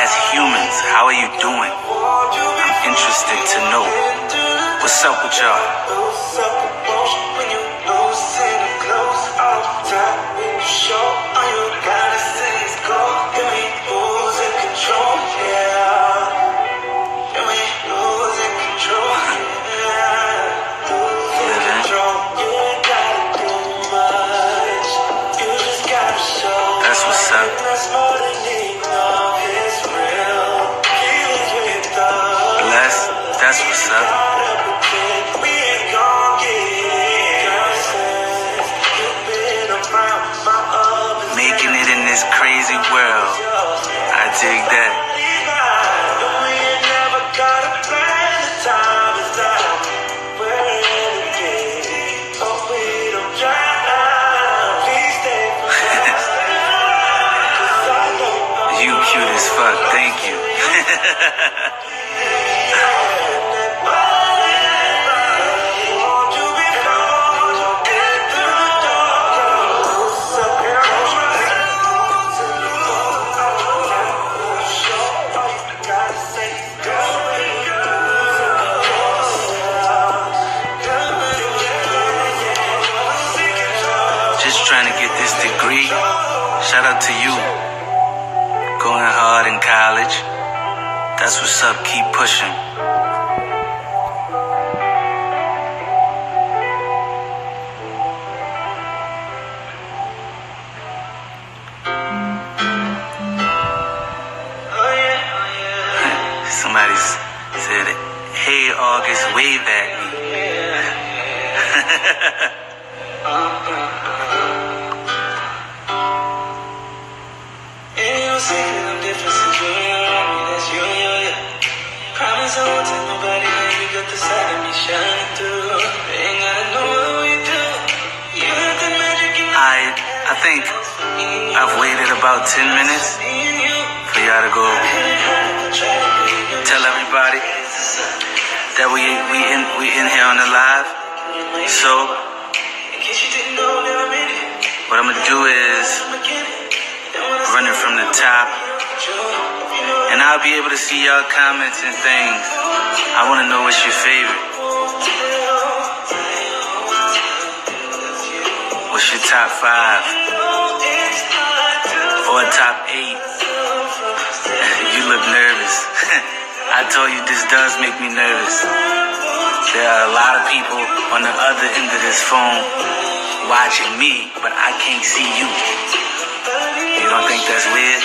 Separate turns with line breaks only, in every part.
as humans, how are you doing? I'm interested to know. What's up with y'all? That's what's up. Blessed, that's what's up. Making it in this crazy world. I dig that. You cute as fuck, thank you. Just trying to get this degree. Shout out to you. Going hard in college. That's what's up. Keep pushing. Somebody said, "Hey August, wave at me." I think I've waited about 10 minutes for y'all to go tell everybody that we in here on the live. So what I'm gonna do is run it from the top, and I'll be able to see y'all comments and things. I want to know what's your favorite. What's your top 5 or top 8? You look nervous. I told you this does make me nervous. There are a lot of people on the other end of this phone watching me, but I can't see you. You don't think that's weird?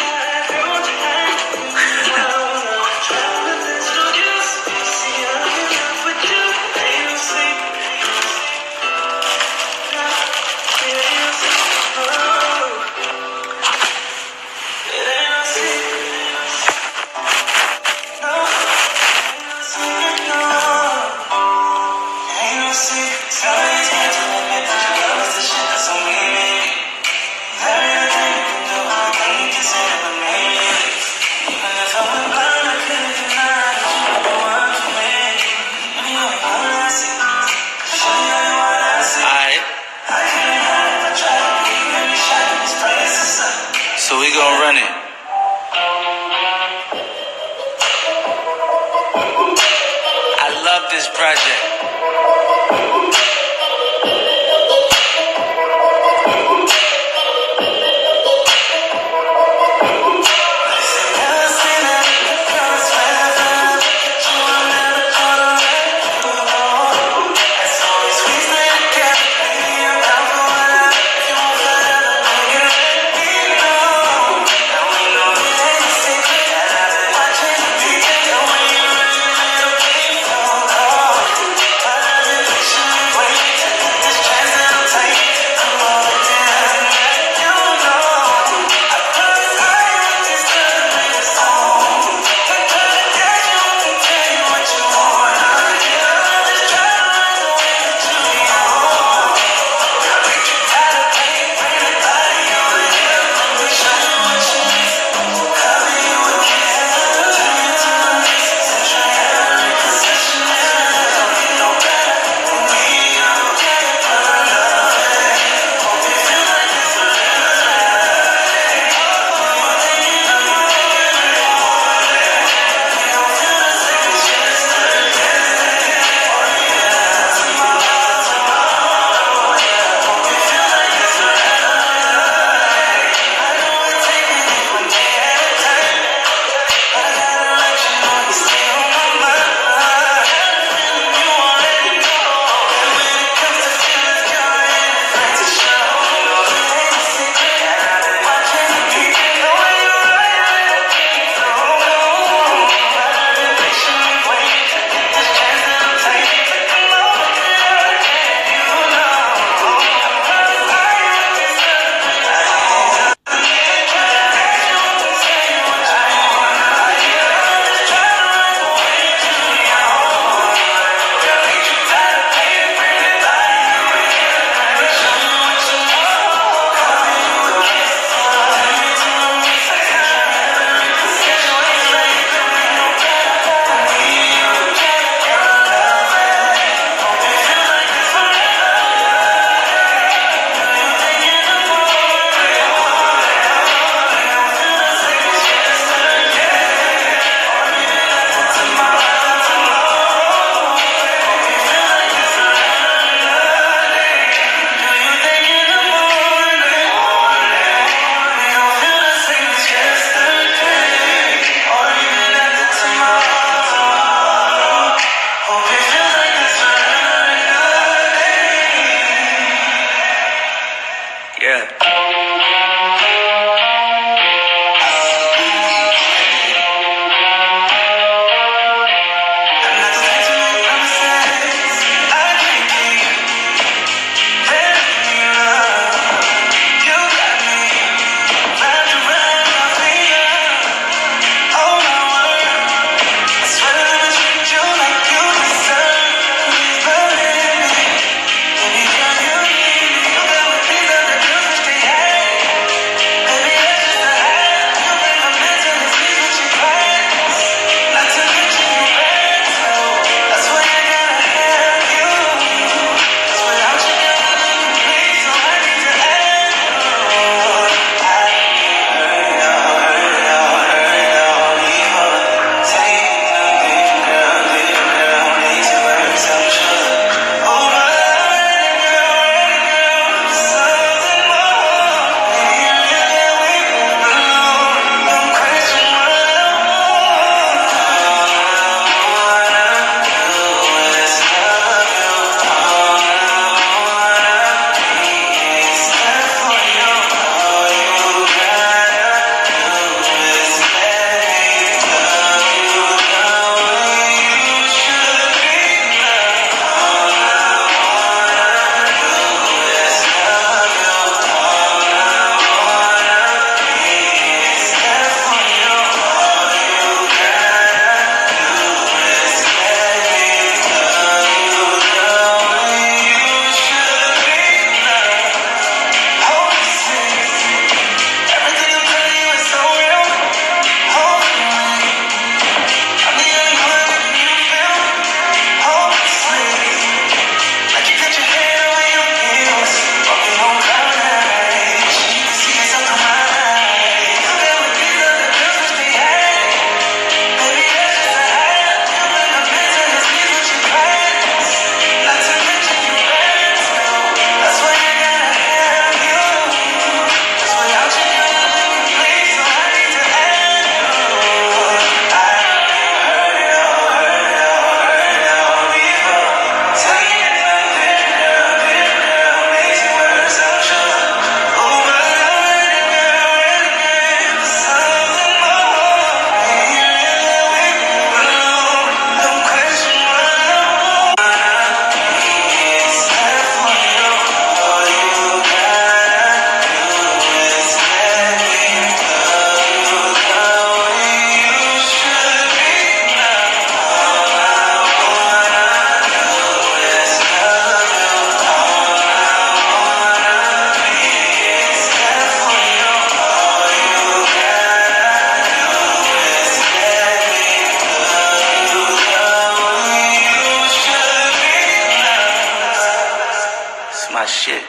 My shit.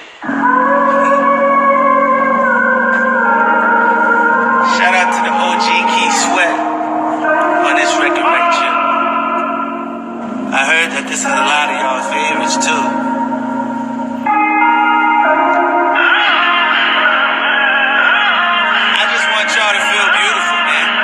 Shout out to the OG Key Sweat on this record right here. I heard that this is a lot of y'all's favorites too. I just want y'all to feel beautiful, man.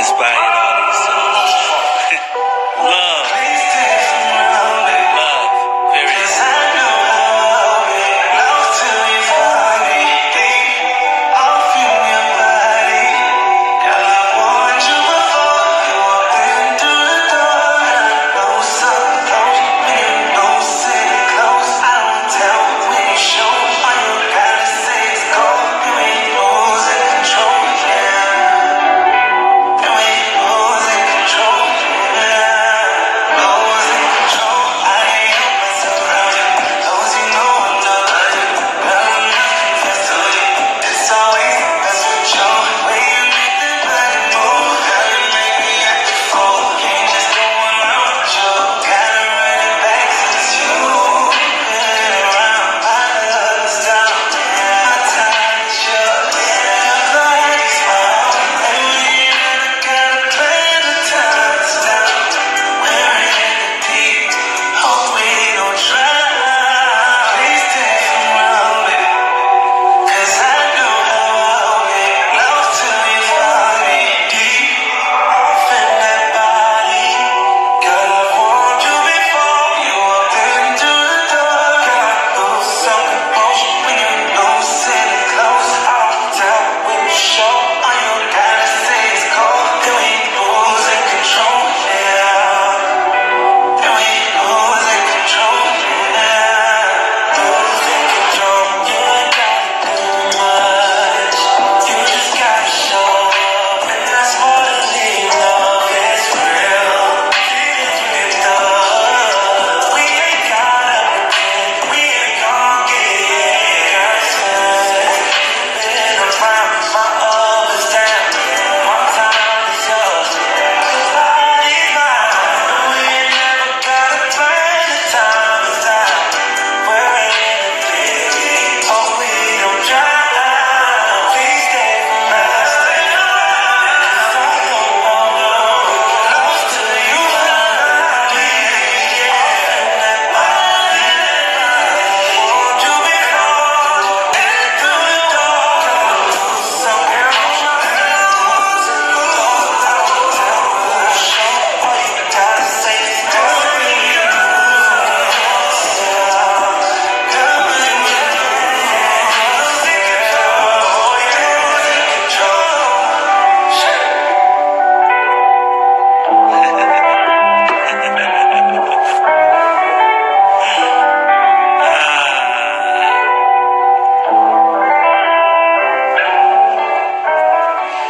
inspired all these songs. Love. Love. Period.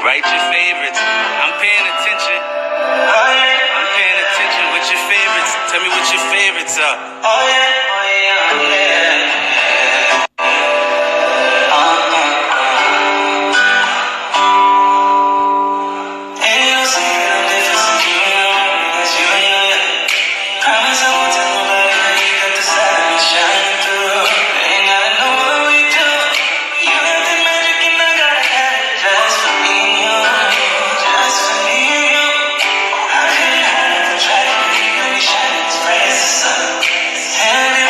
Write your favorites. I'm paying attention. I'm paying attention. What's your favorites? Tell me what your favorites are. Oh yeah, oh yeah, oh yeah.
Hey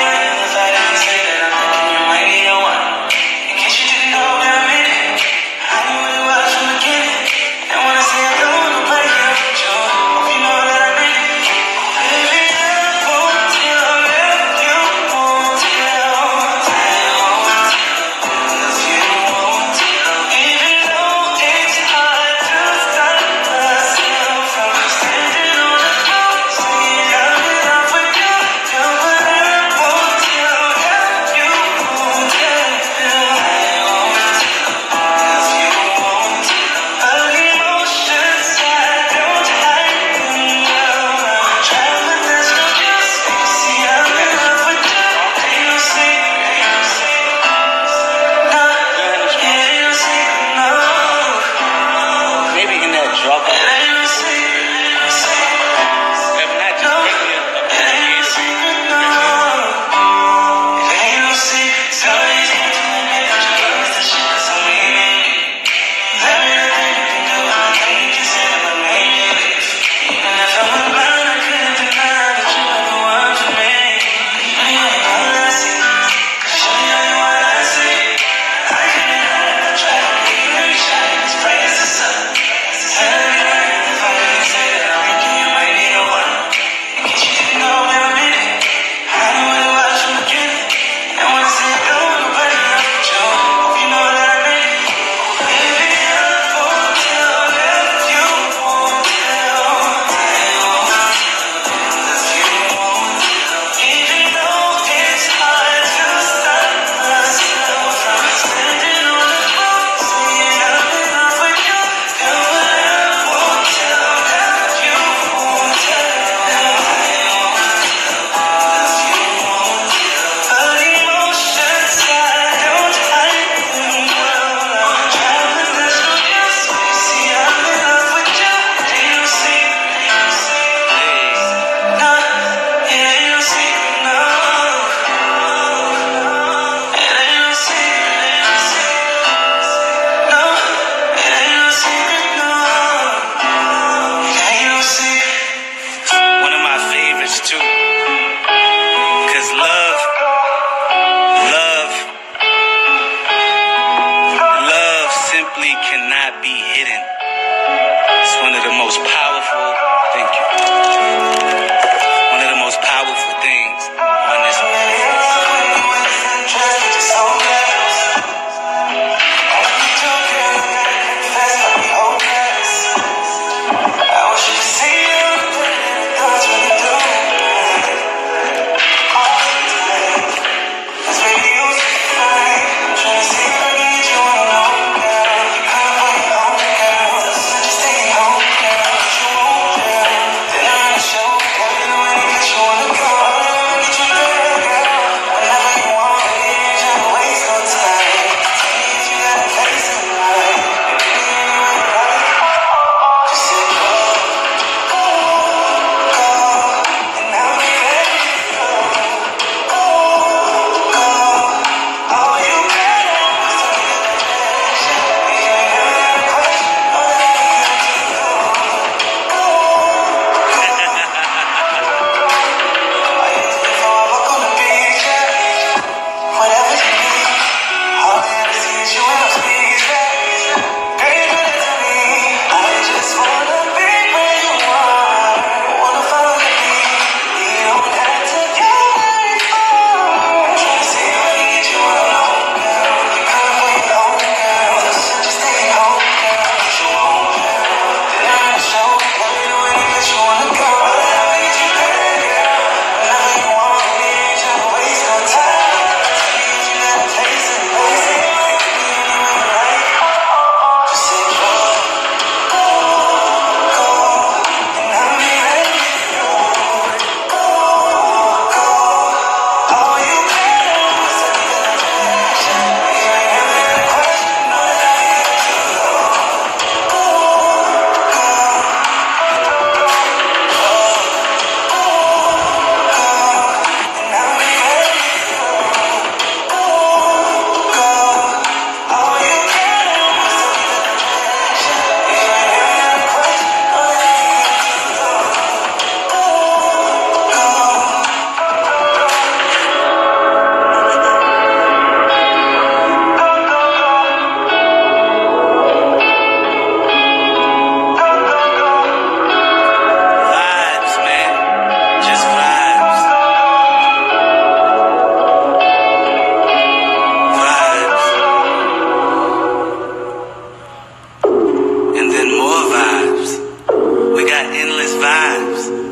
vibes.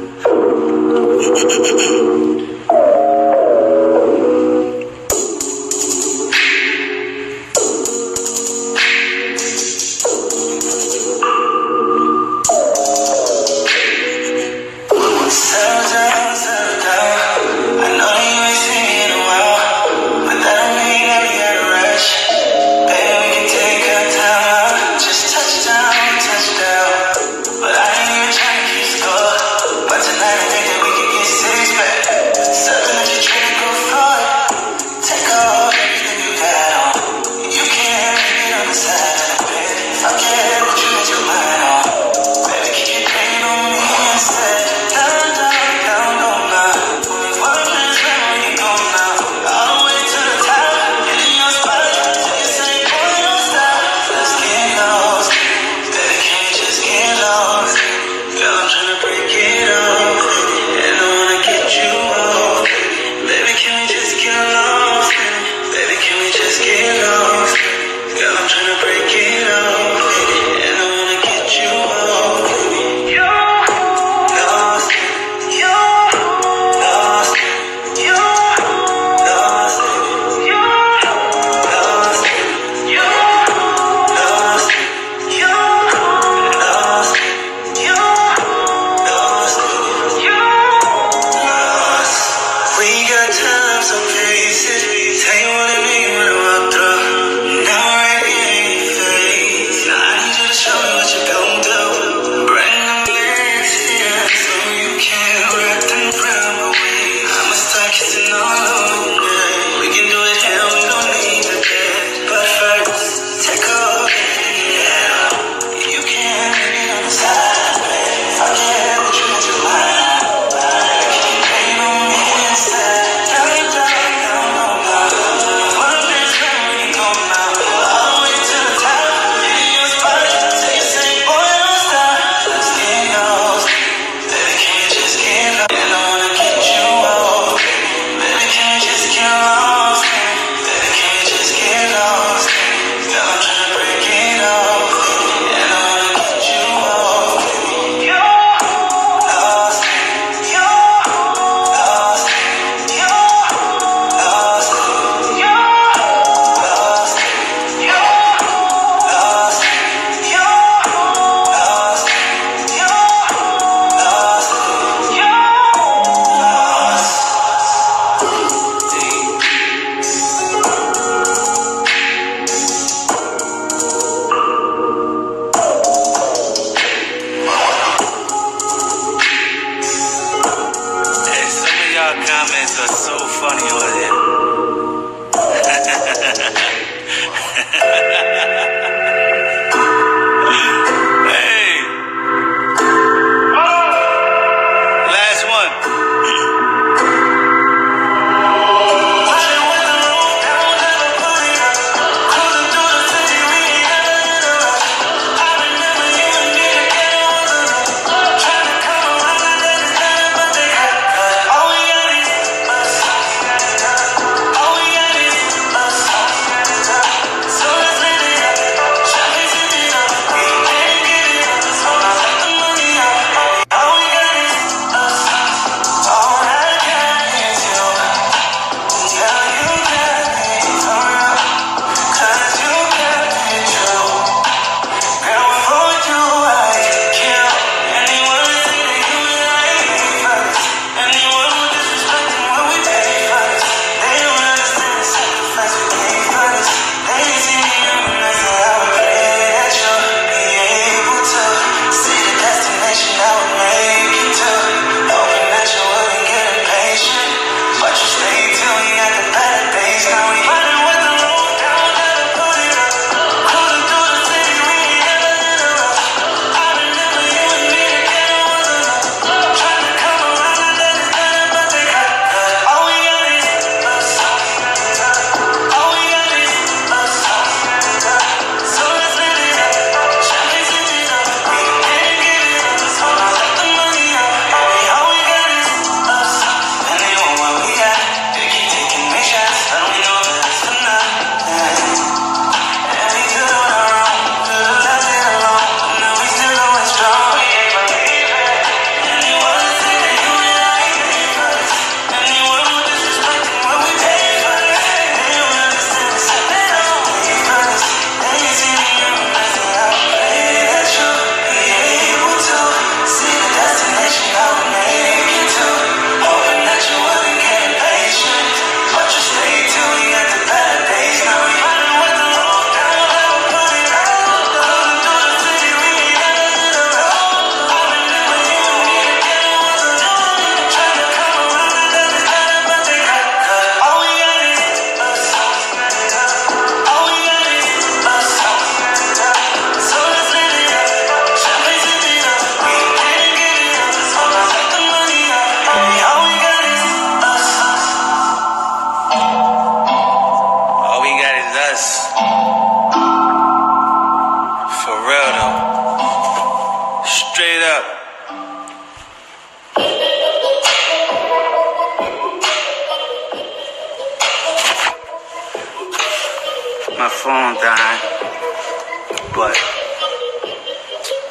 But I ain't even trying to keep score.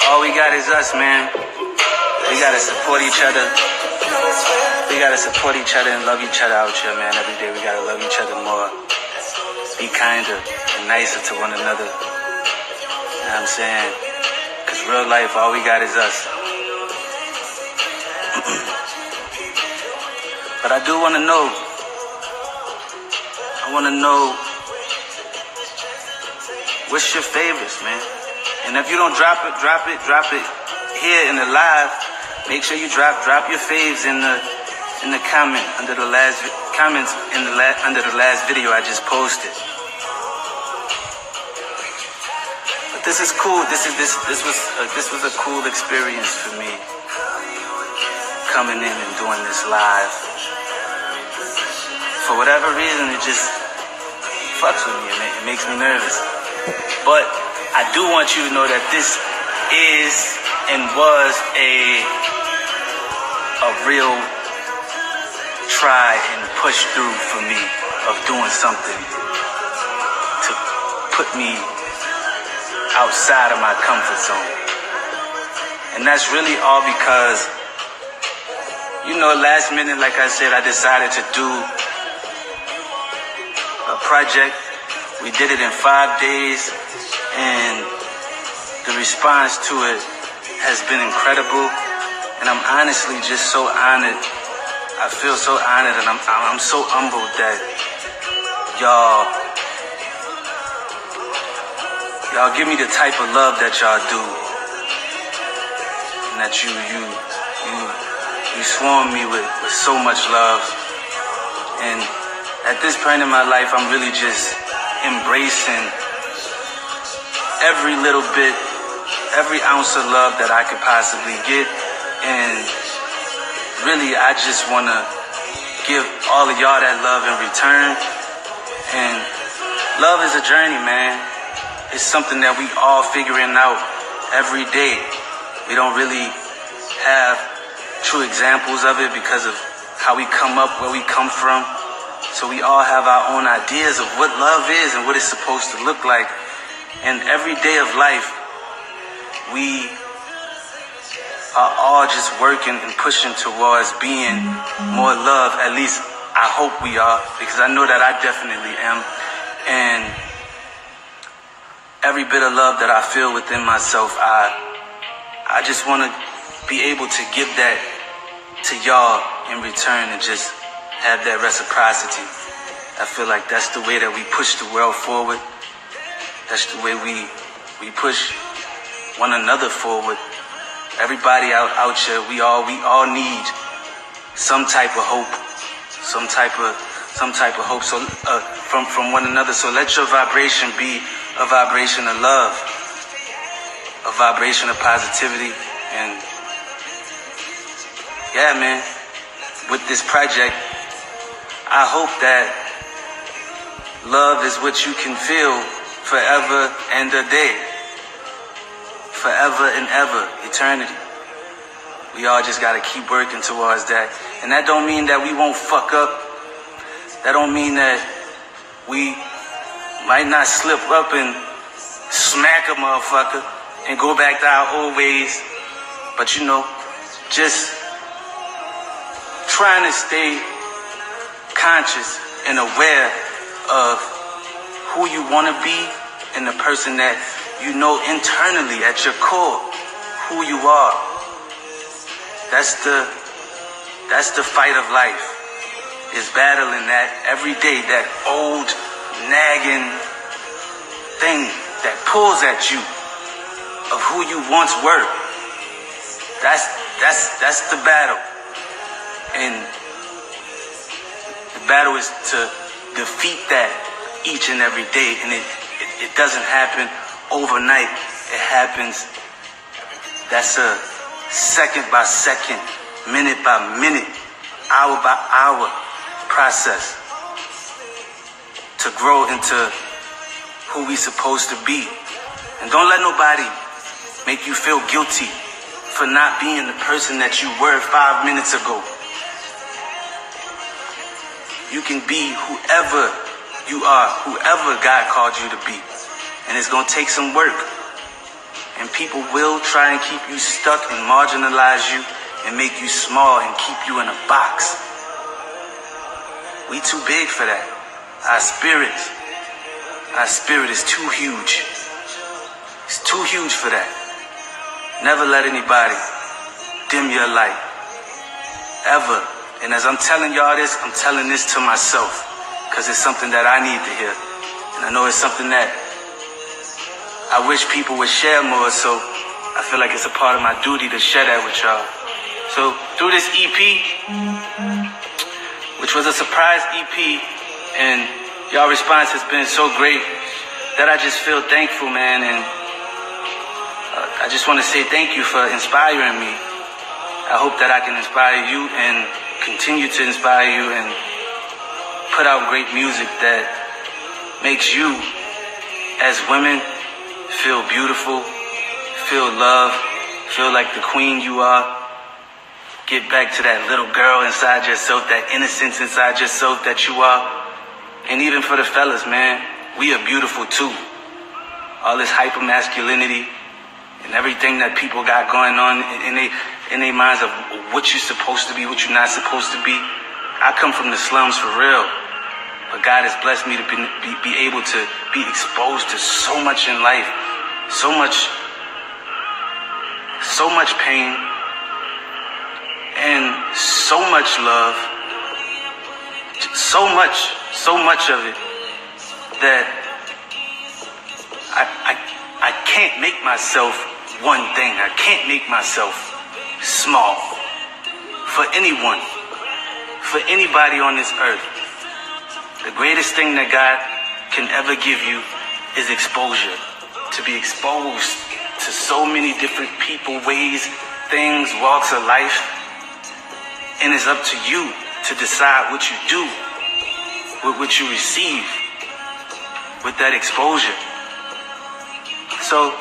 all we got is us, man. We gotta support each other. We gotta support each other and love each other out here, man. Every day we gotta love each other more. Be kinder and nicer to one another. You know what I'm saying? Cause real life, all we got is us. But I do wanna know. I wanna know what's your favorites, man. And if you don't drop it here in the live. Make sure you drop your faves in the comment under the last video I just posted. But this is cool. This was a cool experience for me, coming in and doing this live. For whatever reason, it just fucks with me. It makes me nervous. But I do want you to know that this is and was a real try and push through for me of doing something to put me outside of my comfort zone. And that's really all because, last minute, like I said, I decided to do a project. We did it in 5 days, and the response to it has been incredible. And I'm honestly just so honored. I feel so honored, and I'm so humbled that y'all give me the type of love that y'all do, and that you swarm me with so much love. And at this point in my life, I'm really just embracing every little bit, every ounce of love that I could possibly get. And really, I just want to give all of y'all that love in return. And love is a journey, man. It's something that we all figuring out every day. We don't really have true examples of it because of how we come up, where we come from. So we all have our own ideas of what love is and what it's supposed to look like. And every day of life, we are all just working and pushing towards being more love. At least I hope we are, because I know that I definitely am. And every bit of love that I feel within myself, I just want to be able to give that to y'all in return and just have that reciprocity. I feel like that's the way that we push the world forward. That's the way we push one another forward. Everybody out here, we all need some type of hope, some type of hope. So from one another. So let your vibration be a vibration of love, a vibration of positivity. And yeah, man, with this project, I hope that love is what you can feel forever and a day. Forever and ever, eternity. We all just gotta keep working towards that. And that don't mean that we won't fuck up. That don't mean that we might not slip up and smack a motherfucker and go back to our old ways. But just trying to stay conscious and aware of who you wanna be and the person that internally at your core who you are. That's the fight of life, is battling that every day, that old nagging thing that pulls at you of who you once were. That's the battle. And the battle is to defeat that each and every day. And it doesn't happen overnight. It happens. That's a second by second, minute by minute, hour by hour process to grow into who we supposed to be. And don't let nobody make you feel guilty for not being the person that you were 5 minutes ago. You can be whoever you are, whoever God called you to be. And it's going to take some work. And people will try and keep you stuck and marginalize you and make you small and keep you in a box. We too big for that. Our spirit is too huge. It's too huge for that. Never let anybody dim your light. Ever. And as I'm telling y'all this, I'm telling this to myself. Because it's something that I need to hear. And I know it's something that I wish people would share more, so I feel like it's a part of my duty to share that with y'all. So through this EP, which was a surprise EP, and y'all response has been so great that I just feel thankful, man. And I just want to say thank you for inspiring me. I hope that I can inspire you and continue to inspire you and put out great music that makes you, as women, feel beautiful, feel love, feel like the queen you are. Get back to that little girl inside yourself, that innocence inside yourself that you are. And even for the fellas, man, we are beautiful too. All this hyper masculinity and everything that people got going on in their minds of what you're supposed to be, what you're not supposed to be. I come from the slums for real. But God has blessed me to be able to be exposed to so much in life, so much pain, and so much love, so much of it that I can't make myself one thing. I can't make myself small for anyone, for anybody on this earth. The greatest thing that God can ever give you is exposure. To be exposed to so many different people, ways, things, walks of life. And it's up to you to decide what you do with what you receive with that exposure. So,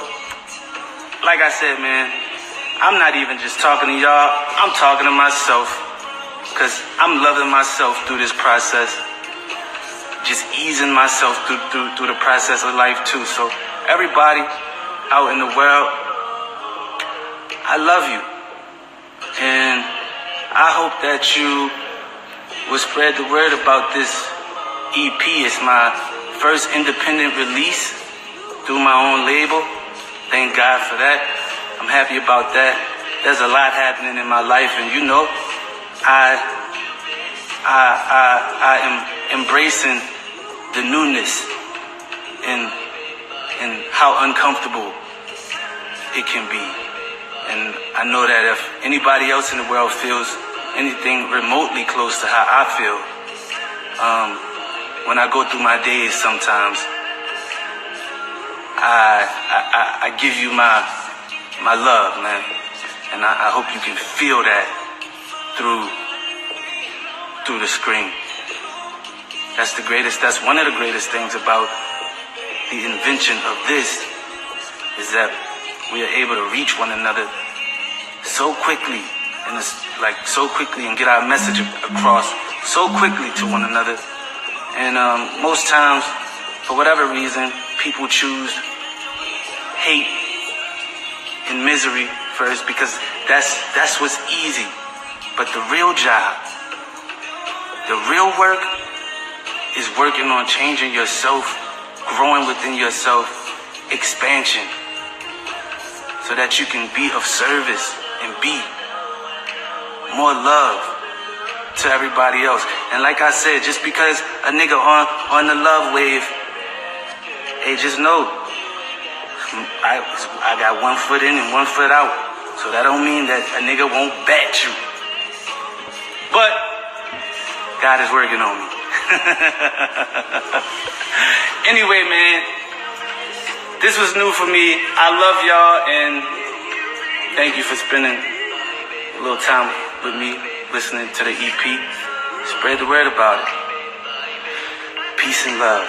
like I said, man, I'm not even just talking to y'all. I'm talking to myself because I'm loving myself through this process. Just easing myself through the process of life too. So everybody out in the world, I love you. And I hope that you will spread the word about this EP. It's my first independent release through my own label. Thank God for that. I'm happy about that. There's a lot happening in my life, and you know, I am embracing the newness and how uncomfortable it can be. And I know that if anybody else in the world feels anything remotely close to how I feel, when I go through my days sometimes, I give you my love, man. And I hope you can feel that through the screen. That's one of the greatest things about the invention of this, is that we are able to reach one another so quickly, and and get our message across so quickly to one another. And most times, for whatever reason, people choose hate and misery first because that's what's easy. But the real job, the real work, is working on changing yourself, growing within yourself, expansion, so that you can be of service and be more love to everybody else. And like I said, just because a nigga on the love wave, hey, just know, I got 1 foot in and 1 foot out. So that don't mean that a nigga won't bat you. But God is working on me. Anyway, man, this was new for me. I love y'all, and thank you for spending a little time with me listening to the EP. Spread the word about it. Peace and love.